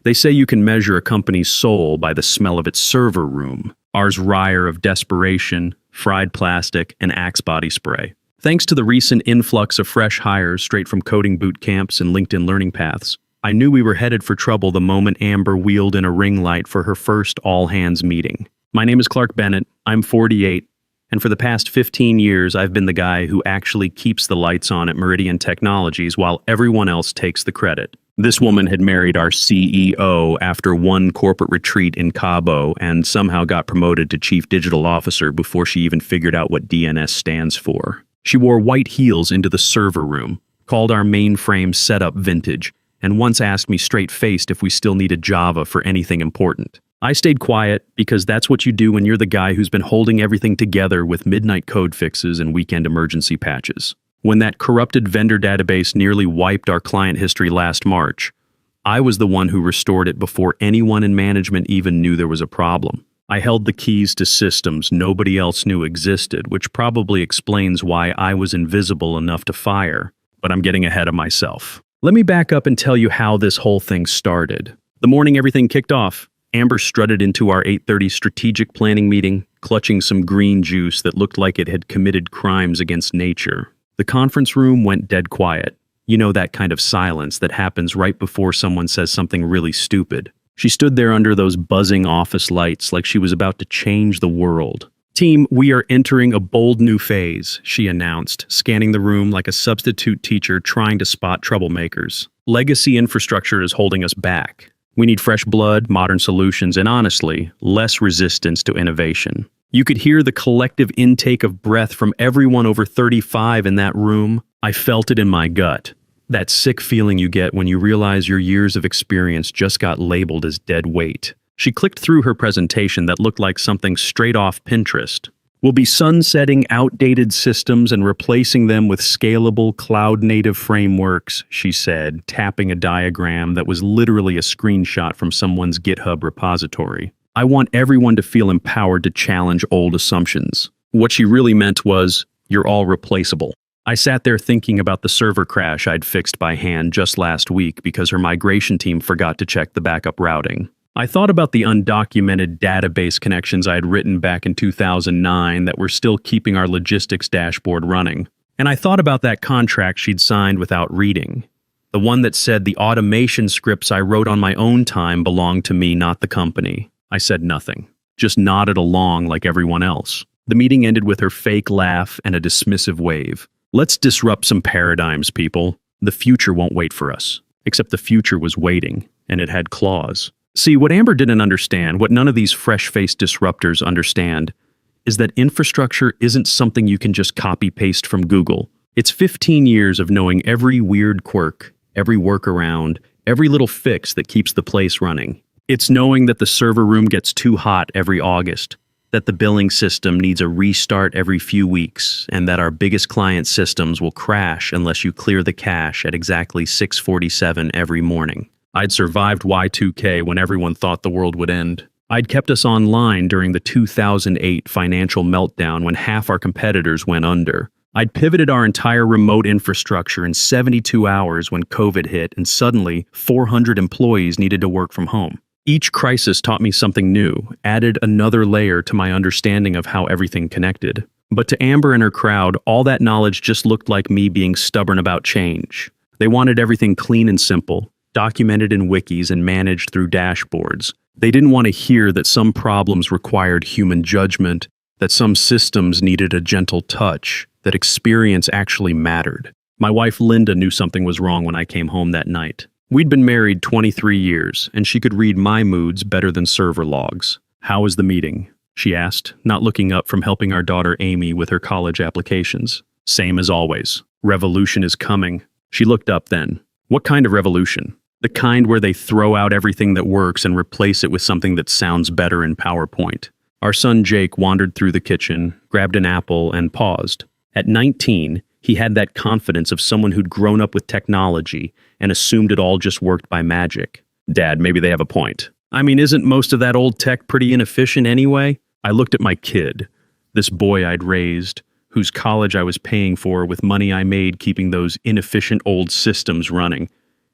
They say you can measure a company's soul by the smell of its server room. Ours wrire of desperation, fried plastic, and Axe body spray. Thanks to the recent influx of fresh hires straight from coding boot camps and LinkedIn learning paths, I knew we were headed for trouble the moment Amber wheeled in a ring light for her first all-hands meeting. My name is Clark Bennett, I'm 48, and for the past 15 years I've been the guy who actually keeps the lights on at Meridian Technologies while everyone else takes the credit. This woman had married our CEO after one corporate retreat in Cabo and somehow got promoted to Chief Digital Officer before she even figured out what DNS stands for. She wore white heels into the server room, called our mainframe setup vintage, and once asked me straight-faced if we still needed Java for anything important. I stayed quiet because that's what you do when you're the guy who's been holding everything together with midnight code fixes and weekend emergency patches. When that corrupted vendor database nearly wiped our client history last March, I was the one who restored it before anyone in management even knew there was a problem. I held the keys to systems nobody else knew existed, which probably explains why I was invisible enough to fire, but I'm getting ahead of myself. Let me back up and tell you how this whole thing started. The morning everything kicked off, Amber strutted into our 8:30 strategic planning meeting, clutching some green juice that looked like it had committed crimes against nature. The conference room went dead quiet. You know, that kind of silence that happens right before someone says something really stupid. She stood there under those buzzing office lights like she was about to change the world. "Team, we are entering a bold new phase," she announced, scanning the room like a substitute teacher trying to spot troublemakers. "Legacy infrastructure is holding us back. We need fresh blood, modern solutions, and honestly, less resistance to innovation." You could hear the collective intake of breath from everyone over 35 in that room. I felt it in my gut. That sick feeling you get when you realize your years of experience just got labeled as dead weight. She clicked through her presentation that looked like something straight off Pinterest. "We'll be sunsetting outdated systems and replacing them with scalable cloud-native frameworks," she said, tapping a diagram that was literally a screenshot from someone's GitHub repository. "I want everyone to feel empowered to challenge old assumptions." What she really meant was, "You're all replaceable." I sat there thinking about the server crash I'd fixed by hand just last week because her migration team forgot to check the backup routing. I thought about the undocumented database connections I had written back in 2009 that were still keeping our logistics dashboard running. And I thought about that contract she'd signed without reading. The one that said the automation scripts I wrote on my own time belonged to me, not the company. I said nothing, just nodded along like everyone else. The meeting ended with her fake laugh and a dismissive wave. "Let's disrupt some paradigms, people. The future won't wait for us." Except the future was waiting, and it had claws. See, what Amber didn't understand, what none of these fresh-faced disruptors understand, is that infrastructure isn't something you can just copy-paste from Google. It's 15 years of knowing every weird quirk, every workaround, every little fix that keeps the place running. It's knowing that the server room gets too hot every August, that the billing system needs a restart every few weeks, and that our biggest client systems will crash unless you clear the cache at exactly 6:47 every morning. I'd survived Y2K when everyone thought the world would end. I'd kept us online during the 2008 financial meltdown when half our competitors went under. I'd pivoted our entire remote infrastructure in 72 hours when COVID hit, and suddenly 400 employees needed to work from home. Each crisis taught me something new, added another layer to my understanding of how everything connected. But to Amber and her crowd, all that knowledge just looked like me being stubborn about change. They wanted everything clean and simple, documented in wikis and managed through dashboards. They didn't want to hear that some problems required human judgment, that some systems needed a gentle touch, that experience actually mattered. My wife Linda knew something was wrong when I came home that night. We'd been married 23 years, and she could read my moods better than server logs. "How was the meeting?" she asked, not looking up from helping our daughter Amy with her college applications. "Same as always. Revolution is coming." She looked up then. "What kind of revolution?" "The kind where they throw out everything that works and replace it with something that sounds better in PowerPoint." Our son Jake wandered through the kitchen, grabbed an apple, and paused. At 19, he had that confidence of someone who'd grown up with technology and assumed it all just worked by magic. "Dad, maybe they have a point. I mean, isn't most of that old tech pretty inefficient anyway?" I looked at my kid, this boy I'd raised, whose college I was paying for with money I made keeping those inefficient old systems running,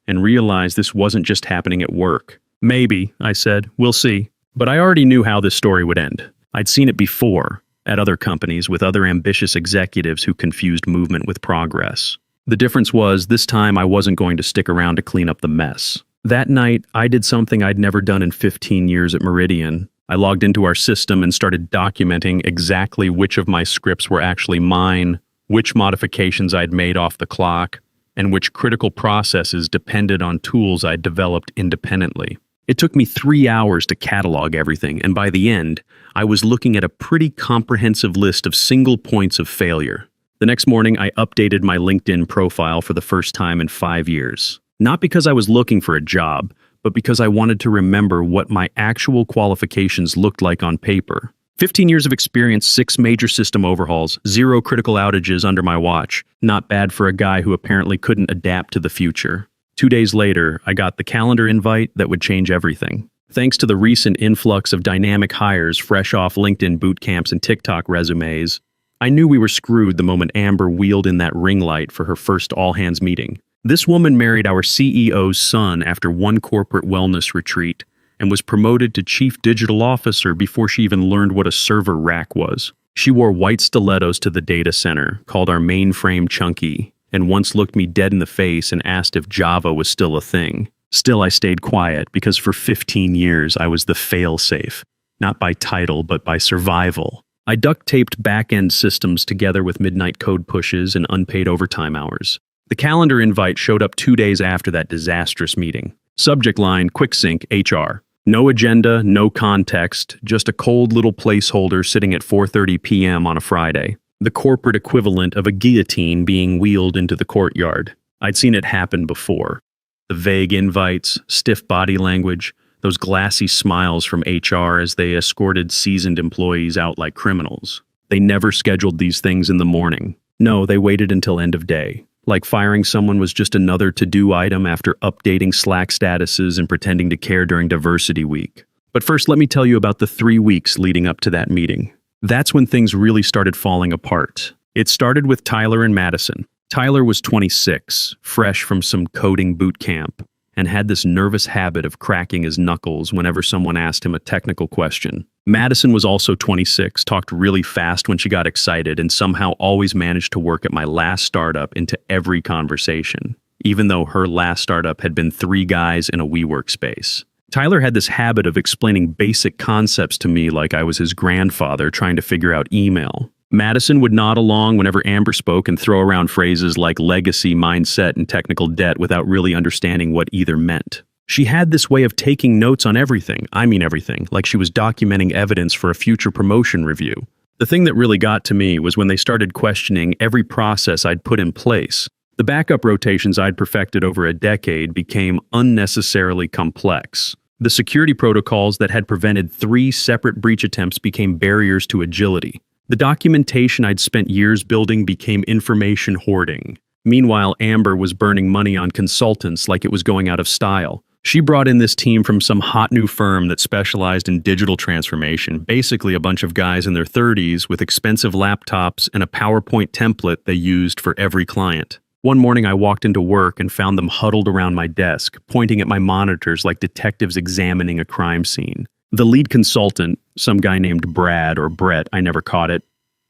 and realized this wasn't just happening at work. Maybe, I said. We'll see. But I already knew how this story would end. I'd seen it before, at other companies with other ambitious executives who confused movement with progress. The difference was, this time I wasn't going to stick around to clean up the mess. That night, I did something I'd never done in 15 years at Meridian. I logged into our system and started documenting exactly which of my scripts were actually mine, which modifications I'd made off the clock, and which critical processes depended on tools I'd developed independently. It took me 3 hours to catalog everything, and by the end, I was looking at a pretty comprehensive list of single points of failure. The next morning, I updated my LinkedIn profile for the first time in 5 years. Not because I was looking for a job, but because I wanted to remember what my actual qualifications looked like on paper. 15 years of experience, 6 major system overhauls, 0 critical outages under my watch. Not bad for a guy who apparently couldn't adapt to the future. 2 days later, I got the calendar invite that would change everything. Thanks to the recent influx of dynamic hires fresh off LinkedIn boot camps and TikTok resumes, I knew we were screwed the moment Amber wheeled in that ring light for her first all-hands meeting. This woman married our CEO's son after one corporate wellness retreat and was promoted to chief digital officer before she even learned what a server rack was. She wore white stilettos to the data center, called our mainframe chunky, and once looked me dead in the face and asked if Java was still a thing. Still, I stayed quiet because for 15 years I was the fail-safe, not by title but by survival. I duct-taped back-end systems together with midnight code pushes and unpaid overtime hours. The calendar invite showed up 2 days after that disastrous meeting. Subject line, quick sync, HR. No agenda, no context, just a cold little placeholder sitting at 4:30 p.m. on a Friday. The corporate equivalent of a guillotine being wheeled into the courtyard. I'd seen it happen before. The vague invites, stiff body language, those glassy smiles from HR as they escorted seasoned employees out like criminals. They never scheduled these things in the morning. No, they waited until end of day. Like firing someone was just another to-do item after updating Slack statuses and pretending to care during Diversity Week. But first, let me tell you about the 3 weeks leading up to that meeting. That's when things really started falling apart. It started with Tyler and Madison. Tyler was 26, fresh from some coding boot camp, and had this nervous habit of cracking his knuckles whenever someone asked him a technical question. Madison was also 26, talked really fast when she got excited, and somehow always managed to work at my last startup into every conversation, even though her last startup had been 3 guys in a WeWork space. Tyler had this habit of explaining basic concepts to me like I was his grandfather trying to figure out email. Madison would nod along whenever Amber spoke and throw around phrases like legacy, mindset, and technical debt without really understanding what either meant. She had this way of taking notes on everything, like she was documenting evidence for a future promotion review. The thing that really got to me was when they started questioning every process I'd put in place. The backup rotations I'd perfected over a decade became unnecessarily complex. The security protocols that had prevented 3 separate breach attempts became barriers to agility. The documentation I'd spent years building became information hoarding. Meanwhile, Amber was burning money on consultants like it was going out of style. She brought in this team from some hot new firm that specialized in digital transformation, basically a bunch of guys in their 30s with expensive laptops and a PowerPoint template they used for every client. One morning I walked into work and found them huddled around my desk, pointing at my monitors like detectives examining a crime scene. The lead consultant, some guy named Brad or Brett, I never caught it,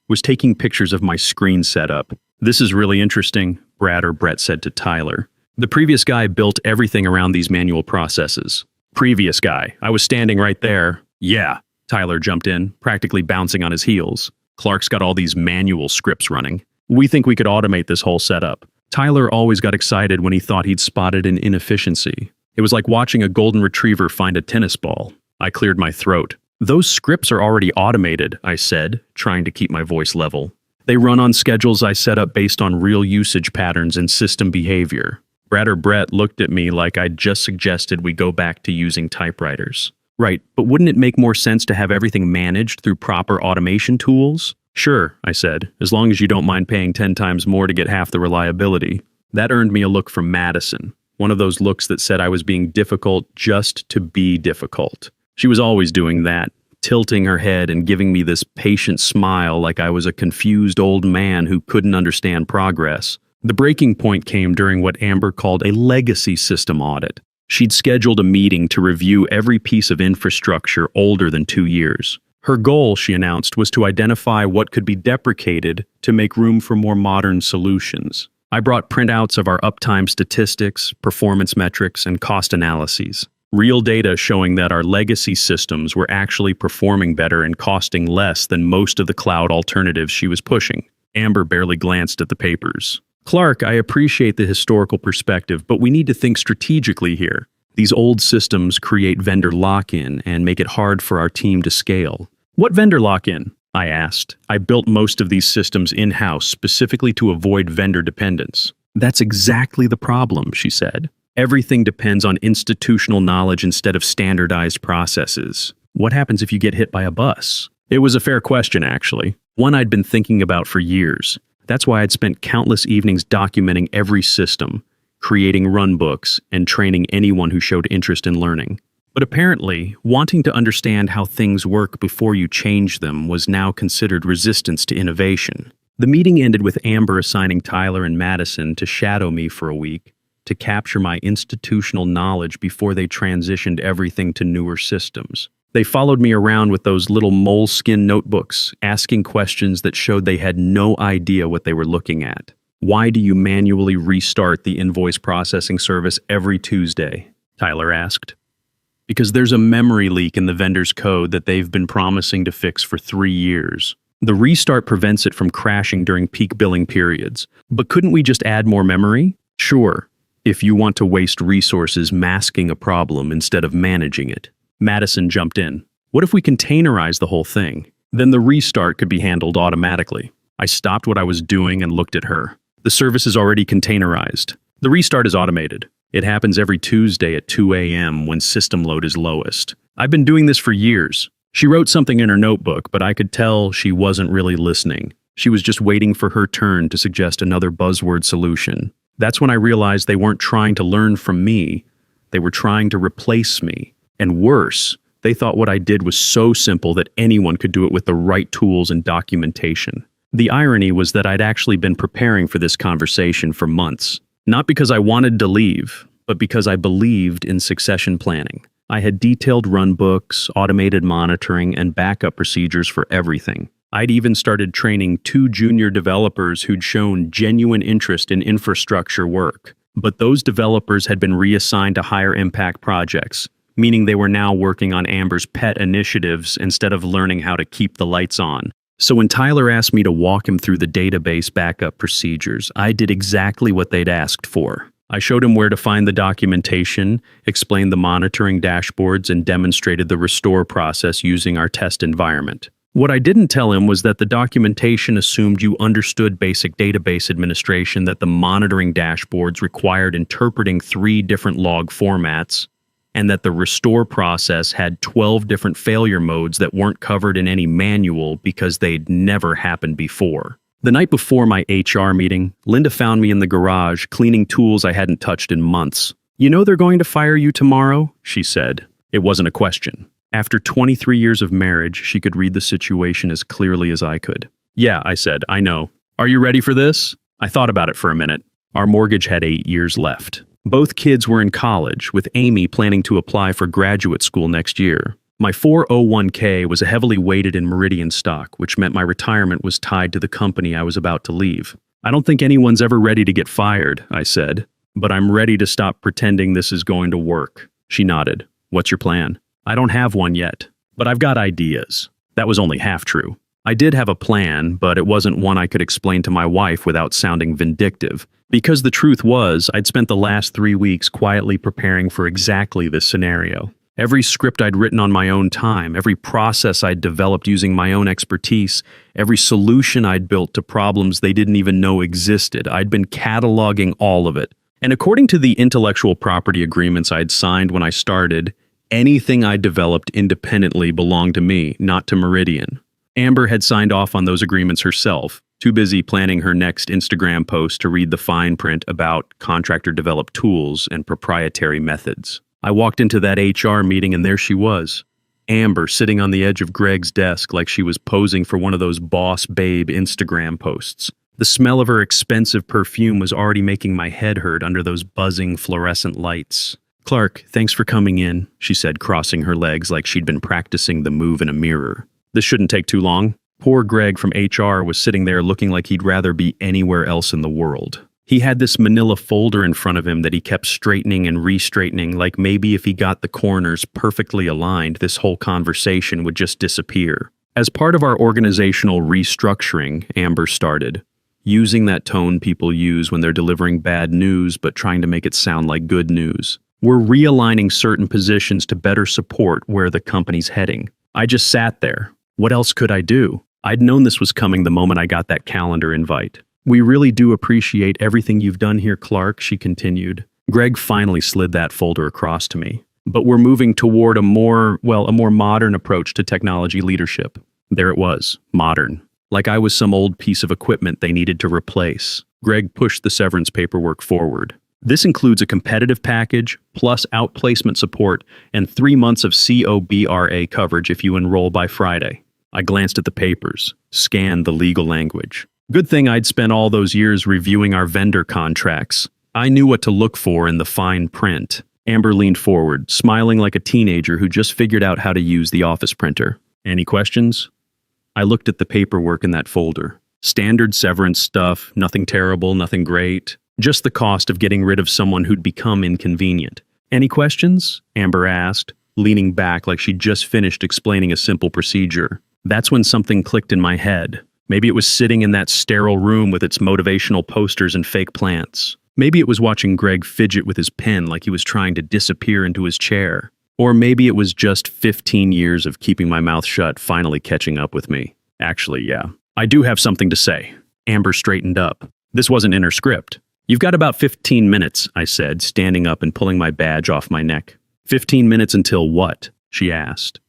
was taking pictures of my screen setup. "This is really interesting," Brad or Brett said to Tyler. The previous guy built everything around these manual processes. Previous guy. I was standing right there. "Yeah," Tyler jumped in, practically bouncing on his heels. "Clark's got all these manual scripts running. We think we could automate this whole setup." Tyler always got excited when he thought he'd spotted an inefficiency. It was like watching a golden retriever find a tennis ball. I cleared my throat. "Those scripts are already automated," I said, trying to keep my voice level. "They run on schedules I set up based on real usage patterns and system behavior." Brad or Brett looked at me like I'd just suggested we go back to using typewriters. "Right, but wouldn't it make more sense to have everything managed through proper automation tools?" "Sure," I said, "as long as you don't mind paying 10 times more to get half the reliability." That earned me a look from Madison, one of those looks that said I was being difficult just to be difficult. She was always doing that, tilting her head and giving me this patient smile like I was a confused old man who couldn't understand progress. The breaking point came during what Amber called a legacy system audit. She'd scheduled a meeting to review every piece of infrastructure older than 2 years. Her goal, she announced, was to identify what could be deprecated to make room for more modern solutions. I brought printouts of our uptime statistics, performance metrics, and cost analyses. Real data showing that our legacy systems were actually performing better and costing less than most of the cloud alternatives she was pushing. Amber barely glanced at the papers. Clark, I appreciate the historical perspective, but we need to think strategically here. These old systems create vendor lock-in and make it hard for our team to scale. What vendor lock-in? I asked. I built most of these systems in-house specifically to avoid vendor dependence. That's exactly the problem, she said. Everything depends on institutional knowledge instead of standardized processes. What happens if you get hit by a bus? It was a fair question, actually. One I'd been thinking about for years. That's why I'd spent countless evenings documenting every system, creating runbooks, and training anyone who showed interest in learning. But apparently, wanting to understand how things work before you change them was now considered resistance to innovation. The meeting ended with Amber assigning Tyler and Madison to shadow me for a week to capture my institutional knowledge before they transitioned everything to newer systems. They followed me around with those little moleskin notebooks, asking questions that showed they had no idea what they were looking at. Why do you manually restart the invoice processing service every Tuesday? Tyler asked. Because there's a memory leak in the vendor's code that they've been promising to fix for 3 years. The restart prevents it from crashing during peak billing periods. But couldn't we just add more memory? Sure, if you want to waste resources masking a problem instead of managing it. Madison jumped in. What if we containerize the whole thing? Then the restart could be handled automatically. I stopped what I was doing and looked at her. The service is already containerized. The restart is automated. It happens every Tuesday at 2 a.m. when system load is lowest. I've been doing this for years. She wrote something in her notebook, but I could tell she wasn't really listening. She was just waiting for her turn to suggest another buzzword solution. That's when I realized they weren't trying to learn from me. They were trying to replace me. And worse, they thought what I did was so simple that anyone could do it with the right tools and documentation. The irony was that I'd actually been preparing for this conversation for months. Not because I wanted to leave, but because I believed in succession planning. I had detailed runbooks, automated monitoring, and backup procedures for everything. I'd even started training 2 junior developers who'd shown genuine interest in infrastructure work. But those developers had been reassigned to higher impact projects, meaning they were now working on Amber's pet initiatives instead of learning how to keep the lights on. So when Tyler asked me to walk him through the database backup procedures, I did exactly what they'd asked for. I showed him where to find the documentation, explained the monitoring dashboards, and demonstrated the restore process using our test environment. What I didn't tell him was that the documentation assumed you understood basic database administration, that the monitoring dashboards required interpreting 3 different log formats, and that the restore process had 12 different failure modes that weren't covered in any manual because they'd never happened before. The night before my HR meeting, Linda found me in the garage cleaning tools I hadn't touched in months. "You know they're going to fire you tomorrow?" she said. It wasn't a question. After 23 years of marriage, she could read the situation as clearly as I could. "Yeah," I said, "I know. Are you ready for this?" I thought about it for a minute. Our mortgage had 8 years left. Both kids were in college, with Amy planning to apply for graduate school next year. My 401k was heavily weighted in Meridian stock, which meant my retirement was tied to the company I was about to leave. "I don't think anyone's ever ready to get fired," I said, "but I'm ready to stop pretending this is going to work." She nodded. "What's your plan?" "I don't have one yet, but I've got ideas." That was only half true. I did have a plan, but it wasn't one I could explain to my wife without sounding vindictive. Because the truth was, I'd spent the last 3 weeks quietly preparing for exactly this scenario. Every script I'd written on my own time, every process I'd developed using my own expertise, every solution I'd built to problems they didn't even know existed, I'd been cataloging all of it. And according to the intellectual property agreements I'd signed when I started, anything I developed independently belonged to me, not to Meridian. Amber had signed off on those agreements herself, too busy planning her next Instagram post to read the fine print about contractor-developed tools and proprietary methods. I walked into that HR meeting and there she was, Amber, sitting on the edge of Greg's desk like she was posing for one of those boss babe Instagram posts. The smell of her expensive perfume was already making my head hurt under those buzzing fluorescent lights. "Clark, thanks for coming in," she said, crossing her legs like she'd been practicing the move in a mirror. "This shouldn't take too long." Poor Greg from HR was sitting there looking like he'd rather be anywhere else in the world. He had this manila folder in front of him that he kept straightening and re-straightening, like maybe if he got the corners perfectly aligned, this whole conversation would just disappear. As part of our organizational restructuring, Amber started, using that tone people use when they're delivering bad news but trying to make it sound like good news. We're realigning certain positions to better support where the company's heading. I just sat there. What else could I do? I'd known this was coming the moment I got that calendar invite. "We really do appreciate everything you've done here, Clark," she continued. Greg finally slid that folder across to me. "But we're moving toward a more modern approach to technology leadership." There it was, modern. Like I was some old piece of equipment they needed to replace. Greg pushed the severance paperwork forward. "This includes a competitive package, plus outplacement support, and 3 months of COBRA coverage if you enroll by Friday." I glanced at the papers, scanned the legal language. Good thing I'd spent all those years reviewing our vendor contracts. I knew what to look for in the fine print. Amber leaned forward, smiling like a teenager who just figured out how to use the office printer. "Any questions?" I looked at the paperwork in that folder. Standard severance stuff, nothing terrible, nothing great. Just the cost of getting rid of someone who'd become inconvenient. "Any questions?" Amber asked, leaning back like she'd just finished explaining a simple procedure. That's when something clicked in my head. Maybe it was sitting in that sterile room with its motivational posters and fake plants. Maybe it was watching Greg fidget with his pen like he was trying to disappear into his chair. Or maybe it was just 15 years of keeping my mouth shut finally catching up with me. Actually, yeah. "I do have something to say." Amber straightened up. This wasn't in her script. "You've got about 15 minutes, I said, standing up and pulling my badge off my neck. 15 minutes until what?" she asked.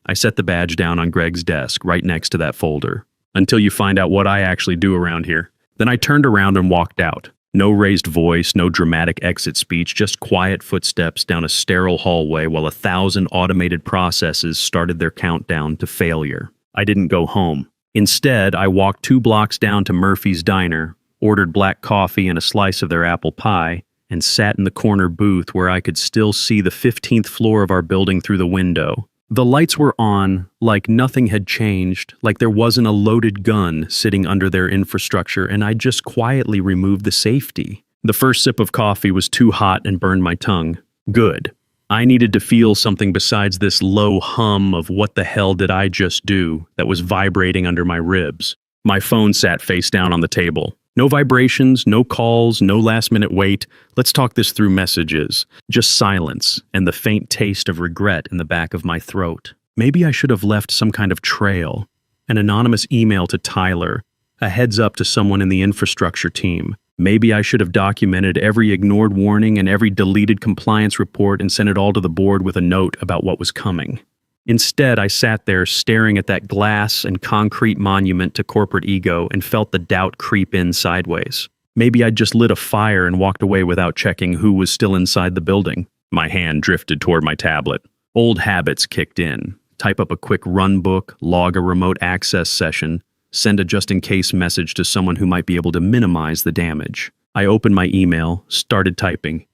I set the badge down on Greg's desk, right next to that folder. "Until you find out what I actually do around here." Then I turned around and walked out. No raised voice, no dramatic exit speech, just quiet footsteps down a sterile hallway while 1,000 automated processes started their countdown to failure. I didn't go home. Instead, I walked 2 blocks down to Murphy's Diner, ordered black coffee and a slice of their apple pie, and sat in the corner booth where I could still see the 15th floor of our building through the window. The lights were on, like nothing had changed, like there wasn't a loaded gun sitting under their infrastructure, and I just quietly removed the safety. The first sip of coffee was too hot and burned my tongue. Good. I needed to feel something besides this low hum of "what the hell did I just do" that was vibrating under my ribs. My phone sat face down on the table. No vibrations, no calls, no last-minute wait. Let's talk this through messages. Just silence and the faint taste of regret in the back of my throat. Maybe I should have left some kind of trail. An anonymous email to Tyler. A heads up to someone in the infrastructure team. Maybe I should have documented every ignored warning and every deleted compliance report and sent it all to the board with a note about what was coming. Instead, I sat there staring at that glass and concrete monument to corporate ego and felt the doubt creep in sideways. Maybe I'd just lit a fire and walked away without checking who was still inside the building. My hand drifted toward my tablet. Old habits kicked in. Type up a quick run book, log a remote access session, send a just-in-case message to someone who might be able to minimize the damage. I opened my email, started typing.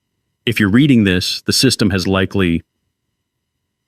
If you're reading this, the system has likely...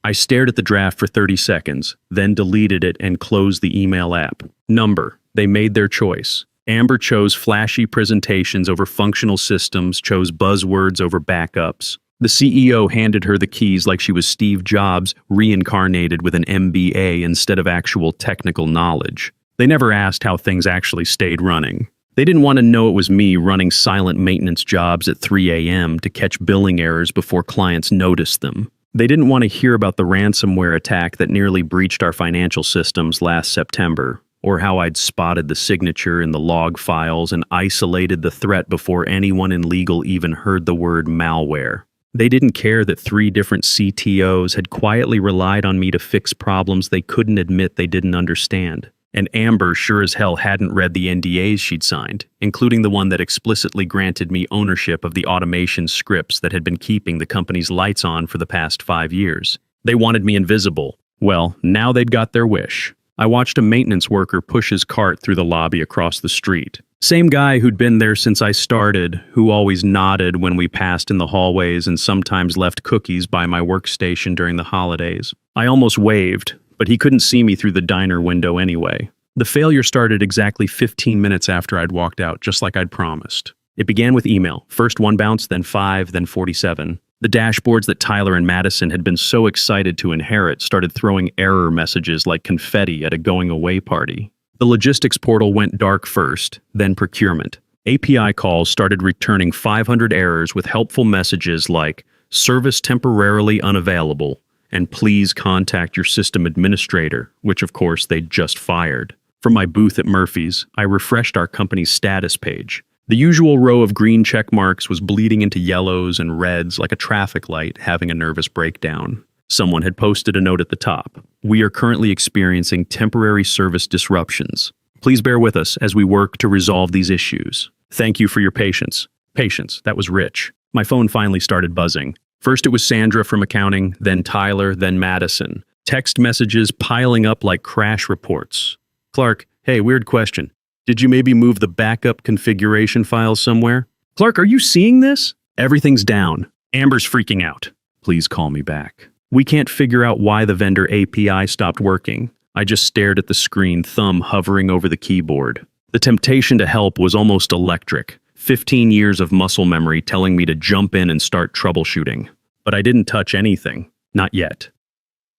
I stared at the draft for 30 seconds, then deleted it and closed the email app. Number. They made their choice. Amber chose flashy presentations over functional systems, chose buzzwords over backups. The CEO handed her the keys like she was Steve Jobs, reincarnated with an MBA instead of actual technical knowledge. They never asked how things actually stayed running. They didn't want to know it was me running silent maintenance jobs at 3 a.m. to catch billing errors before clients noticed them. They didn't want to hear about the ransomware attack that nearly breached our financial systems last September, or how I'd spotted the signature in the log files and isolated the threat before anyone in legal even heard the word malware. They didn't care that 3 different CTOs had quietly relied on me to fix problems they couldn't admit they didn't understand. And Amber sure as hell hadn't read the NDAs she'd signed, including the one that explicitly granted me ownership of the automation scripts that had been keeping the company's lights on for the past 5 years. They wanted me invisible. Well, now they'd got their wish. I watched a maintenance worker push his cart through the lobby across the street. Same guy who'd been there since I started, who always nodded when we passed in the hallways and sometimes left cookies by my workstation during the holidays. I almost waved, but he couldn't see me through the diner window anyway. The failure started exactly 15 minutes after I'd walked out, just like I'd promised. It began with email. First one bounce, then 5, then 47. The dashboards that Tyler and Madison had been so excited to inherit started throwing error messages like confetti at a going-away party. The logistics portal went dark first, then procurement. API calls started returning 500 errors with helpful messages like, "Service temporarily unavailable," and "Please contact your system administrator," which of course they'd just fired. From my booth at Murphy's, I refreshed our company's status page. The usual row of green check marks was bleeding into yellows and reds like a traffic light having a nervous breakdown. Someone had posted a note at the top. "We are currently experiencing temporary service disruptions. Please bear with us as we work to resolve these issues. Thank you for your patience." Patience, that was rich. My phone finally started buzzing. First it was Sandra from accounting, then Tyler, then Madison. Text messages piling up like crash reports. "Clark, hey, weird question. Did you maybe move the backup configuration files somewhere? Clark, are you seeing this? Everything's down. Amber's freaking out. Please call me back. We can't figure out why the vendor API stopped working." I just stared at the screen, thumb hovering over the keyboard. The temptation to help was almost electric. 15 years of muscle memory telling me to jump in and start troubleshooting. But I didn't touch anything. Not yet.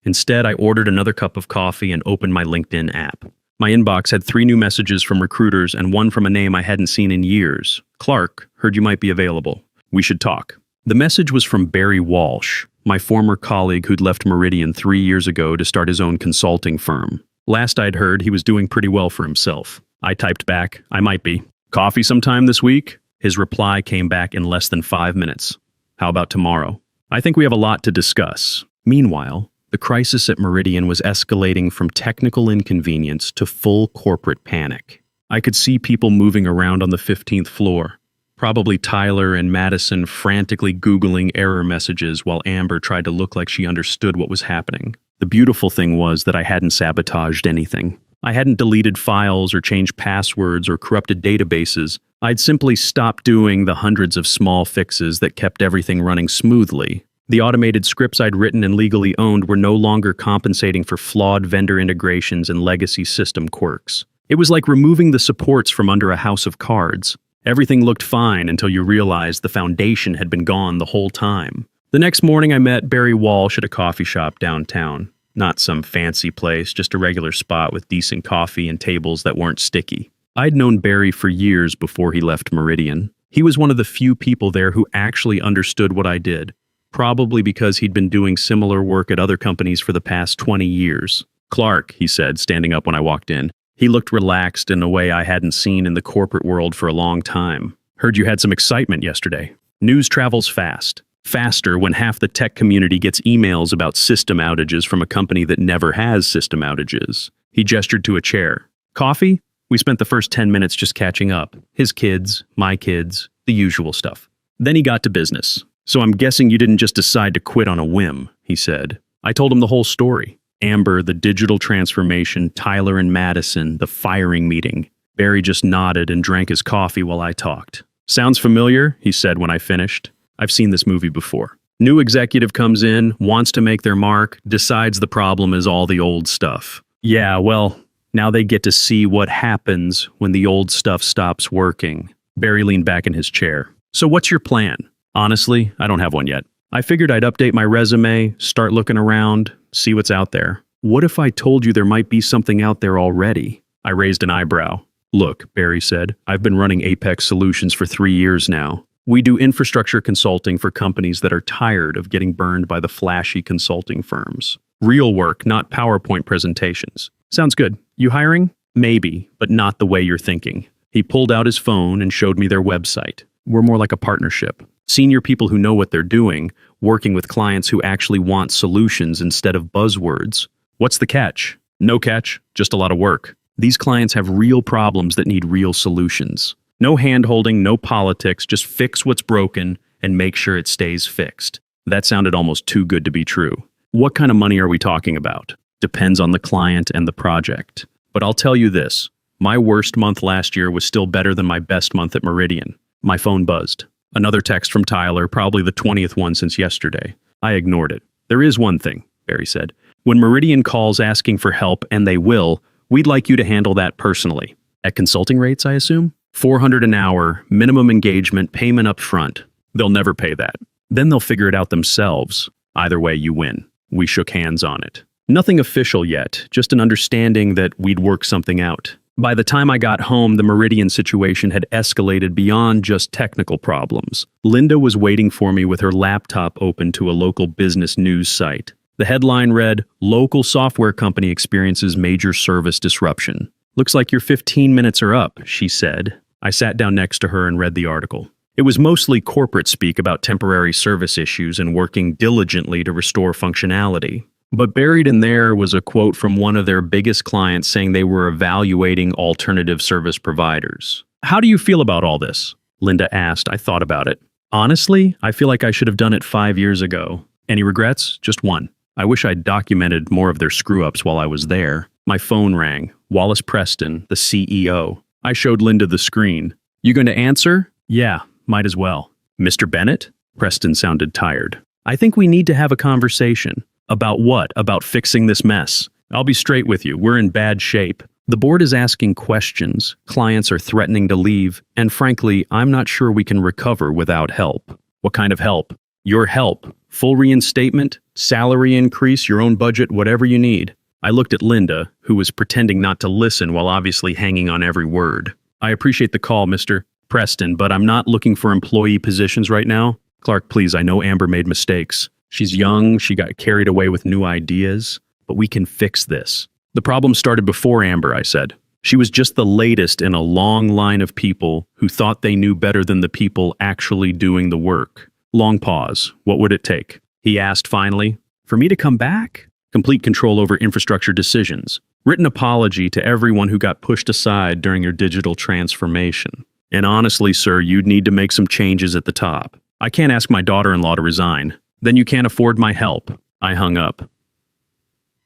Instead, I ordered another cup of coffee and opened my LinkedIn app. My inbox had 3 new messages from recruiters and one from a name I hadn't seen in years. "Clark, heard you might be available. We should talk." The message was from Barry Walsh, my former colleague who'd left Meridian 3 years ago to start his own consulting firm. Last I'd heard, he was doing pretty well for himself. I typed back, "I might be. Coffee sometime this week?" His reply came back in less than 5 minutes. "How about tomorrow? I think we have a lot to discuss." Meanwhile, the crisis at Meridian was escalating from technical inconvenience to full corporate panic. I could see people moving around on the 15th floor. Probably Tyler and Madison frantically Googling error messages while Amber tried to look like she understood what was happening. The beautiful thing was that I hadn't sabotaged anything. I hadn't deleted files or changed passwords or corrupted databases. I'd simply stopped doing the hundreds of small fixes that kept everything running smoothly. The automated scripts I'd written and legally owned were no longer compensating for flawed vendor integrations and legacy system quirks. It was like removing the supports from under a house of cards. Everything looked fine until you realized the foundation had been gone the whole time. The next morning I met Barry Walsh at a coffee shop downtown. Not some fancy place, just a regular spot with decent coffee and tables that weren't sticky. I'd known Barry for years before he left Meridian. He was one of the few people there who actually understood what I did, probably because he'd been doing similar work at other companies for the past 20 years. "Clark," he said, standing up when I walked in. He looked relaxed in a way I hadn't seen in the corporate world for a long time. "Heard you had some excitement yesterday." News travels fast. Faster when half the tech community gets emails about system outages from a company that never has system outages. He gestured to a chair. "Coffee?" We spent the first 10 minutes just catching up. His kids, my kids, the usual stuff. Then he got to business. "So I'm guessing you didn't just decide to quit on a whim," he said. I told him the whole story. Amber, the digital transformation, Tyler and Madison, the firing meeting. Barry just nodded and drank his coffee while I talked. "Sounds familiar," he said when I finished. "I've seen this movie before. New executive comes in, wants to make their mark, decides the problem is all the old stuff. Yeah, well, now they get to see what happens when the old stuff stops working." Barry leaned back in his chair. "So what's your plan?" "Honestly, I don't have one yet. I figured I'd update my resume, start looking around, see what's out there." "What if I told you there might be something out there already?" I raised an eyebrow. "Look," Barry said, "I've been running Apex Solutions for 3 years now. We do infrastructure consulting for companies that are tired of getting burned by the flashy consulting firms. Real work, not PowerPoint presentations. Sounds good. You hiring? Maybe, but not the way you're thinking." He pulled out his phone and showed me their website. "We're more like a partnership. Senior people who know what they're doing, working with clients who actually want solutions instead of buzzwords. What's the catch?" "No catch, just a lot of work. These clients have real problems that need real solutions. No hand-holding, no politics, just fix what's broken and make sure it stays fixed." That sounded almost too good to be true. "What kind of money are we talking about?" "Depends on the client and the project. But I'll tell you this, My worst month last year was still better than my best month at Meridian. My phone buzzed. Another text from Tyler, probably the 20th one since yesterday. I ignored it. There is one thing, Barry said. When Meridian calls asking for help, and they will, we'd like you to handle that personally. At consulting rates, I assume? $400 an hour, minimum engagement, payment up front. They'll never pay that. Then they'll figure it out themselves. Either way, you win. We shook hands on it. Nothing official yet, just an understanding that we'd work something out. By the time I got home, the Meridian situation had escalated beyond just technical problems. Linda was waiting for me with her laptop open to a local business news site. The headline read, "Local software company experiences major service disruption." "Looks like your 15 minutes are up," she said. I sat down next to her and read the article. It was mostly corporate speak about temporary service issues and working diligently to restore functionality. But buried in there was a quote from one of their biggest clients saying they were evaluating alternative service providers. "How do you feel about all this?" Linda asked. I thought about it. "Honestly, I feel like I should have done it 5 years ago. Any regrets? Just one. I wish I'd documented more of their screw-ups while I was there." My phone rang. Wallace Preston, the CEO. I showed Linda the screen. "You going to answer?" "Yeah, might as well." "Mr. Bennett?" Preston sounded tired. "I think we need to have a conversation." "About what? About fixing this mess?" "I'll be straight with you. We're in bad shape. The board is asking questions, clients are threatening to leave, and frankly, I'm not sure we can recover without help." "What kind of help?" "Your help. Full reinstatement, salary increase, your own budget, whatever you need." I looked at Linda, who was pretending not to listen while obviously hanging on every word. "I appreciate the call, Mr. Preston, but I'm not looking for employee positions right now. Clark, please, I know Amber made mistakes. She's young, she got carried away with new ideas, but we can fix this." "The problem started before Amber," I said. "She was just the latest in a long line of people who thought they knew better than the people actually doing the work." Long pause. "What would it take?" he asked finally. "For me to come back?" "Complete control over infrastructure decisions. Written apology to everyone who got pushed aside during your digital transformation. And honestly, sir, you'd need to make some changes at the top. I can't ask my daughter-in-law to resign. Then you can't afford my help." I hung up.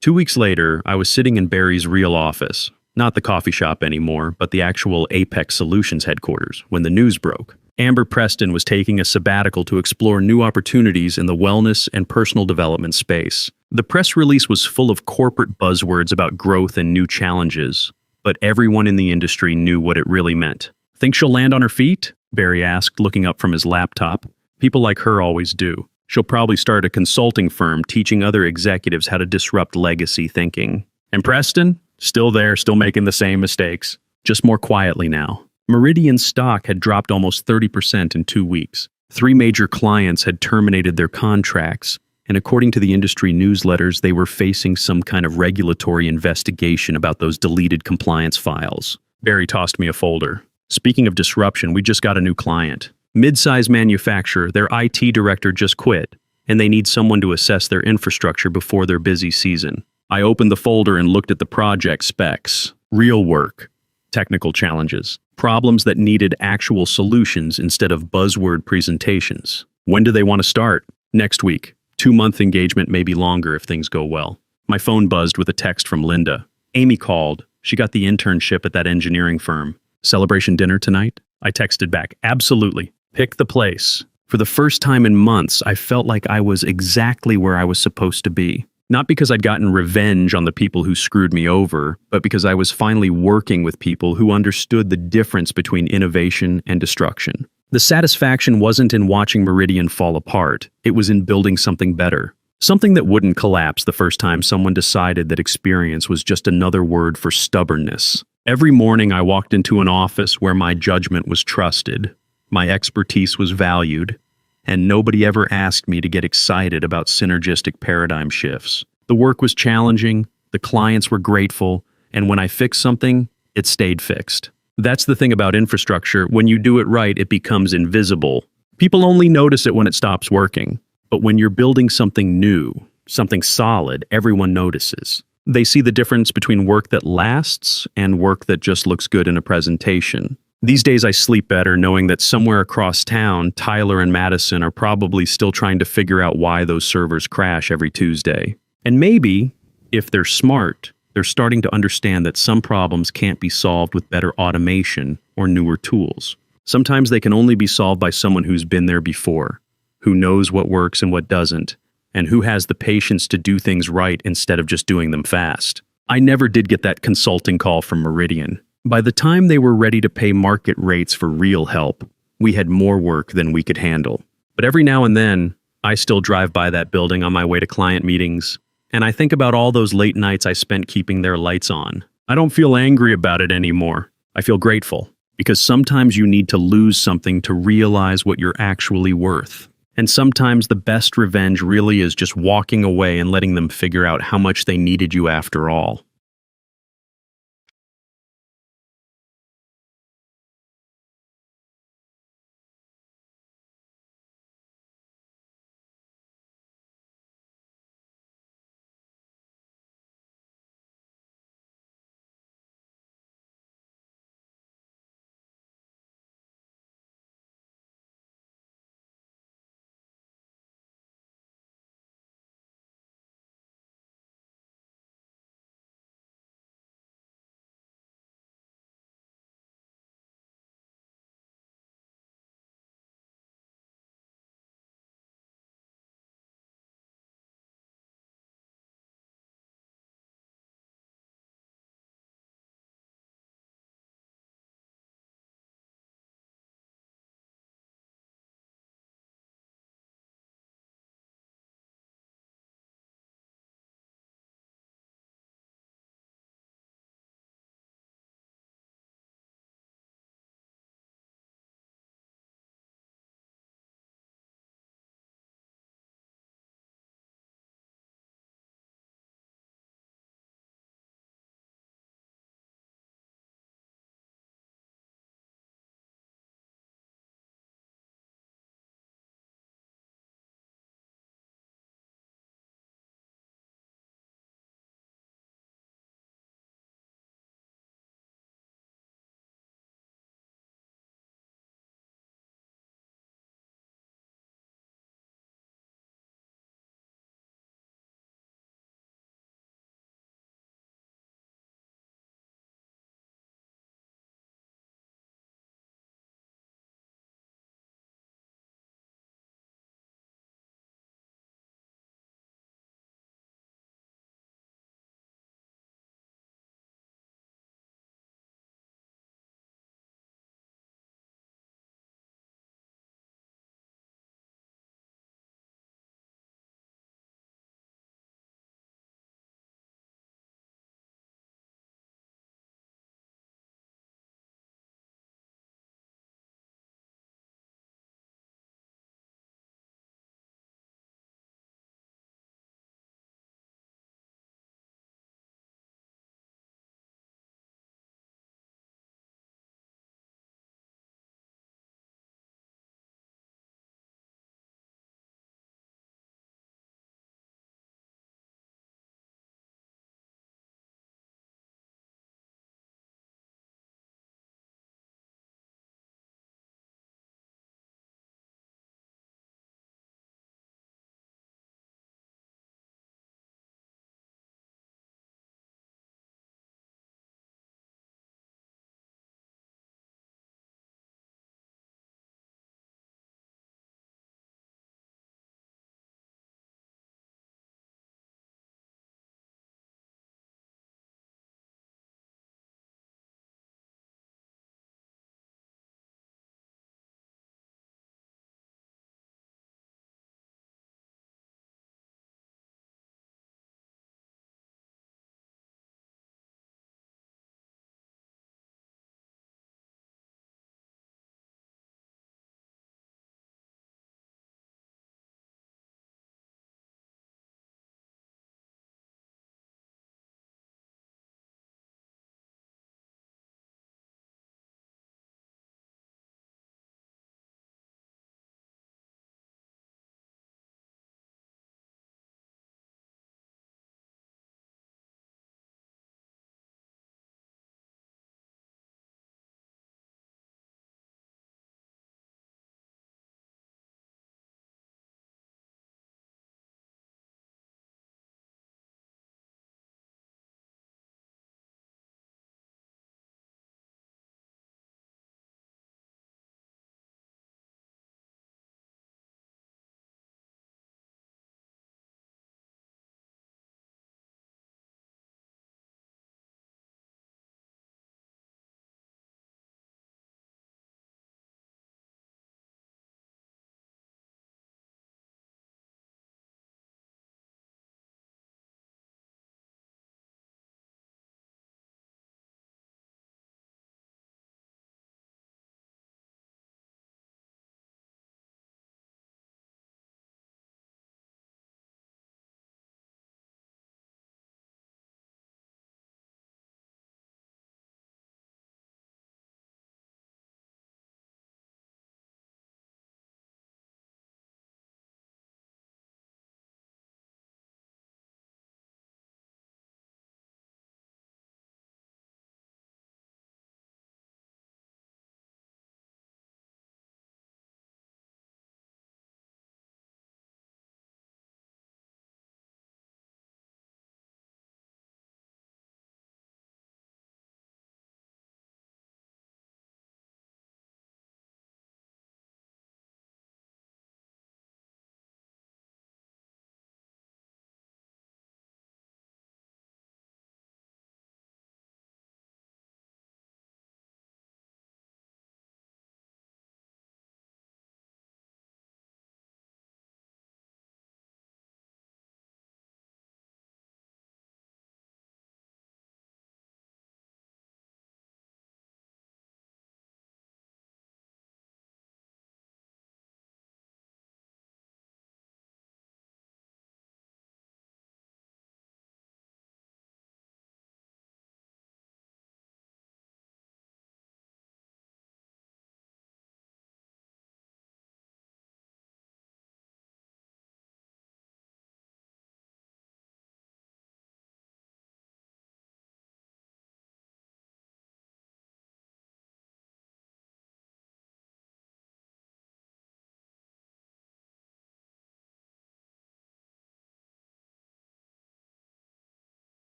2 weeks later, I was sitting in Barry's real office. Not the coffee shop anymore, but the actual Apex Solutions headquarters, when the news broke. Amber Preston was taking a sabbatical to explore new opportunities in the wellness and personal development space. The press release was full of corporate buzzwords about growth and new challenges, but everyone in the industry knew what it really meant. "Think she'll land on her feet?" Barry asked, looking up from his laptop. "People like her always do. She'll probably start a consulting firm teaching other executives how to disrupt legacy thinking." "And Preston? Still there, still making the same mistakes. Just more quietly now." Meridian stock had dropped almost 30% in 2 weeks. 3 major clients had terminated their contracts, and according to the industry newsletters, they were facing some kind of regulatory investigation about those deleted compliance files. Barry tossed me a folder. "Speaking of disruption, we just got a new client. Mid-size manufacturer, their IT director just quit, and they need someone to assess their infrastructure before their busy season." I opened the folder and looked at the project specs. Real work. Technical challenges. Problems that needed actual solutions instead of buzzword presentations. "When do they want to start?" "Next week. 2-month engagement, maybe longer if things go well." My phone buzzed with a text from Linda. "Amy called. She got the internship at that engineering firm. Celebration dinner tonight?" I texted back, "Absolutely. Pick the place." For the first time in months, I felt like I was exactly where I was supposed to be. Not because I'd gotten revenge on the people who screwed me over, but because I was finally working with people who understood the difference between innovation and destruction. The satisfaction wasn't in watching Meridian fall apart, it was in building something better. Something that wouldn't collapse the first time someone decided that experience was just another word for stubbornness. Every morning I walked into an office where my judgment was trusted, my expertise was valued, and nobody ever asked me to get excited about synergistic paradigm shifts. The work was challenging, the clients were grateful, and when I fixed something, it stayed fixed. That's the thing about infrastructure. When you do it right, it becomes invisible. People only notice it when it stops working. But when you're building something new, something solid, everyone notices. They see the difference between work that lasts and work that just looks good in a presentation. These days I sleep better knowing that somewhere across town, Tyler and Madison are probably still trying to figure out why those servers crash every Tuesday. And maybe, if they're smart, They're starting to understand that some problems can't be solved with better automation or newer tools. Sometimes they can only be solved by someone who's been there before, who knows what works and what doesn't, and who has the patience to do things right instead of just doing them fast. I never did get that consulting call from Meridian. By the time they were ready to pay market rates for real help, we had more work than we could handle. But every now and then, I still drive by that building on my way to client meetings, and I think about all those late nights I spent keeping their lights on. I don't feel angry about it anymore. I feel grateful, because sometimes you need to lose something to realize what you're actually worth. And sometimes the best revenge really is just walking away and letting them figure out how much they needed you after all.